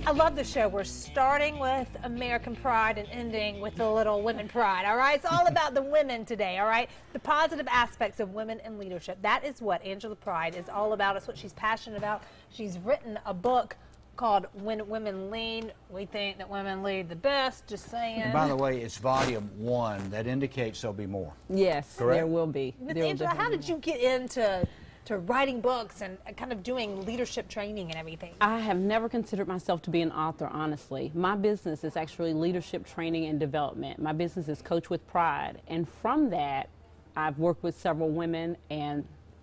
I love the show. We're starting with American Pride and ending with the little women pride, all right? It's all about the women today, all right? The positive aspects of women in leadership. That is what Angela Pride is all about. It's what she's passionate about. She's written a book called When Women Lead. We think that women lead the best, just saying. And by the way, it's volume 1. That indicates there'll be more. Yes, correct? There will be. Ms. Angela, how did you get into writing books and kind of doing leadership training and everything? I have never considered myself to be an author, honestly. My business is actually leadership training and development. My business is Coach with Pride. And from that, I've worked with several women, and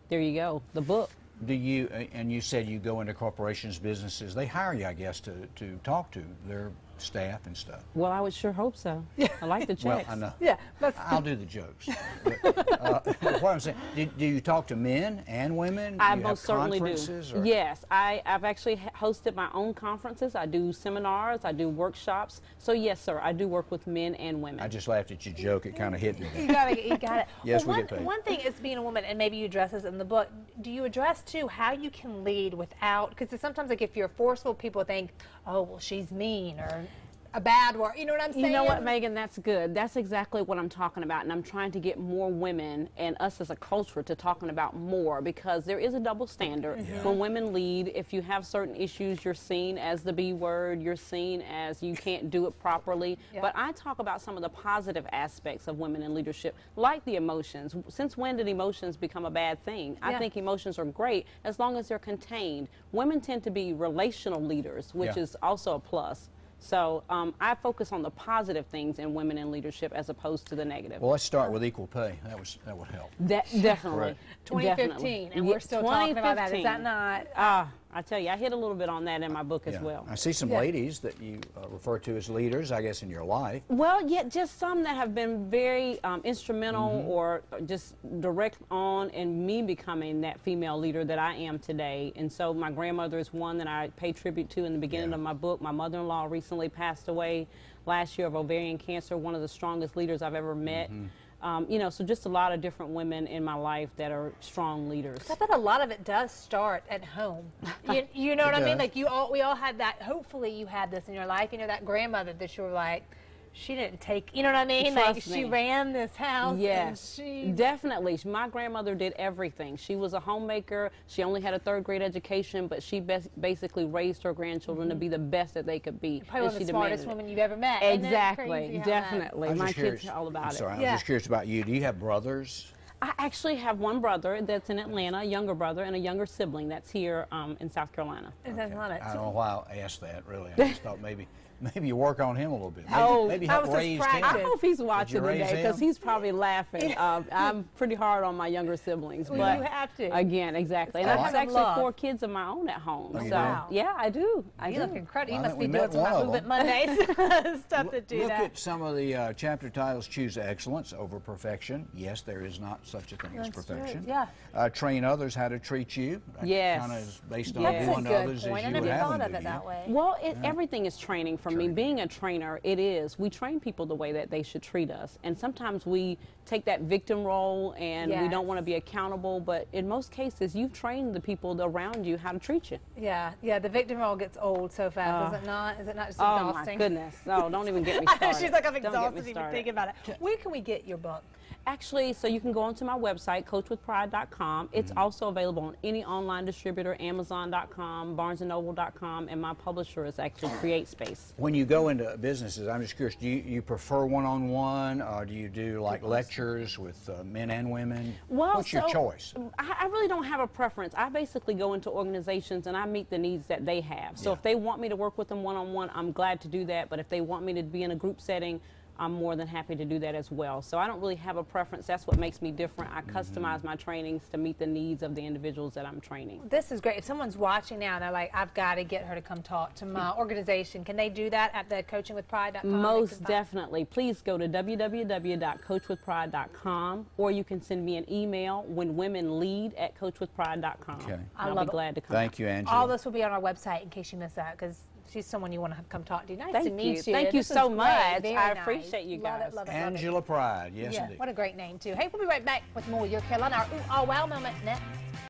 there you go, the book. Do you, and you said you go into corporations, businesses, they hire you, I guess, to talk to their staff and stuff. Well, I would sure hope so. I like the checks. Well, I know. Yeah, I'll do the jokes. But what I'm saying, do you talk to men and women? I do you most have certainly do. conferences, or? Yes, I've actually hosted my own conferences. I do seminars. I do workshops. So yes, sir, I do work with men and women. I just laughed at your joke. It kind of hit me. you got it. Yes, well, we get paid. One thing is being a woman, and maybe you address this in the book. Do you address too how you can lead without? Because sometimes, like, if you're forceful, people think, "Oh, well, she's mean," or a bad word. You know what I'm saying? You know what, Megan? That's good. That's exactly what I'm talking about, and I'm trying to get more women and us as a culture to talking about more, because there is a double standard. When women lead, if you have certain issues, you're seen as the B word, you're seen as you can't do it properly. But I talk about some of the positive aspects of women in leadership, like the emotions. Since when did emotions become a bad thing? I think emotions are great as long as they're contained. Women tend to be relational leaders, which is also a plus. So I focus on the positive things in women in leadership as opposed to the negative. Well, let's start with equal pay. That would help. Definitely. 2015, and we're still talking about that. Is that not? I tell you, I hit a little bit on that in my book as well. I see some ladies that you refer to as leaders, I guess, in your life. Well, just some that have been very instrumental or just direct on in me becoming that female leader that I am today. And so my grandmother is one that I pay tribute to in the beginning of my book. My mother-in-law recently passed away last year of ovarian cancer, one of the strongest leaders I've ever met. You know, so just a lot of different women in my life that are strong leaders. I thought a lot of it does start at home. You know what I mean? Like we all had that. Hopefully, you had this in your life. You know, that grandmother that you were like, she didn't take. You know what I mean? Like she ran this house. Yes, definitely. My grandmother did everything. She was a homemaker. She only had a 3rd grade education, but she basically raised her grandchildren to be the best that they could be. Probably one of the smartest women you've ever met. Exactly, definitely. My kids are all about it. I'm sorry, I was just curious about you. Do you have brothers? I actually have one brother that's in Atlanta, a younger brother, and a younger sibling that's here in South Carolina. I don't know why I asked that, really. I just thought maybe you work on him a little bit. Maybe help raise him. I hope he's watching today, because he's probably laughing. I'm pretty hard on my younger siblings. Well, but you have to. Again, exactly. And I've actually 4 kids of my own at home. Oh, so, yeah, I do. You look incredible. Well, you must be doing some Movement Mondays stuff to do that. Look at some of the chapter titles. Choose excellence over perfection. Yes, there is not such a thing as perfection. Train others how to treat you. That kind of is based on doing others as you would have them do you. Well, everything is training for me. Being a trainer, it is. We train people the way that they should treat us. And sometimes we take that victim role and we don't want to be accountable, but in most cases, you've trained the people around you how to treat you. Yeah, the victim role gets old so fast, is it not? Is it not just exhausting? Oh my goodness. No, don't even get me started. She's like, I'm exhausted even thinking about it. Where can we get your book? Actually, so you can go onto my website, coachwithpride.com. It's also available on any online distributor, Amazon.com, BarnesandNoble.com, and my publisher is actually CreateSpace. When you go into businesses, I'm just curious, do you prefer one-on-one, or do you do like lectures with men and women? Well, what's your choice? I really don't have a preference. I basically go into organizations and I meet the needs that they have. So if they want me to work with them one-on-one, I'm glad to do that. But if they want me to be in a group setting, I'm more than happy to do that as well. So I don't really have a preference. That's what makes me different. I customize my trainings to meet the needs of the individuals that I'm training. This is great. If someone's watching now and they're like, I've got to get her to come talk to my organization, can they do that at the coachingwithpride.com? Most definitely. Please go to www.coachwithpride.com, or you can send me an email, whenwomenlead@coachwithpride.com. Okay. I'll be glad to come. Thank you, Angela. All this will be on our website in case you miss that, because she's someone you want to come talk to. Nice to meet you. Thank you so much. I appreciate you guys. Love it, Angela Pride, yes indeed. What a great name too. Hey, we'll be right back with more Your Carolina, our Ooh, All Wow moment next.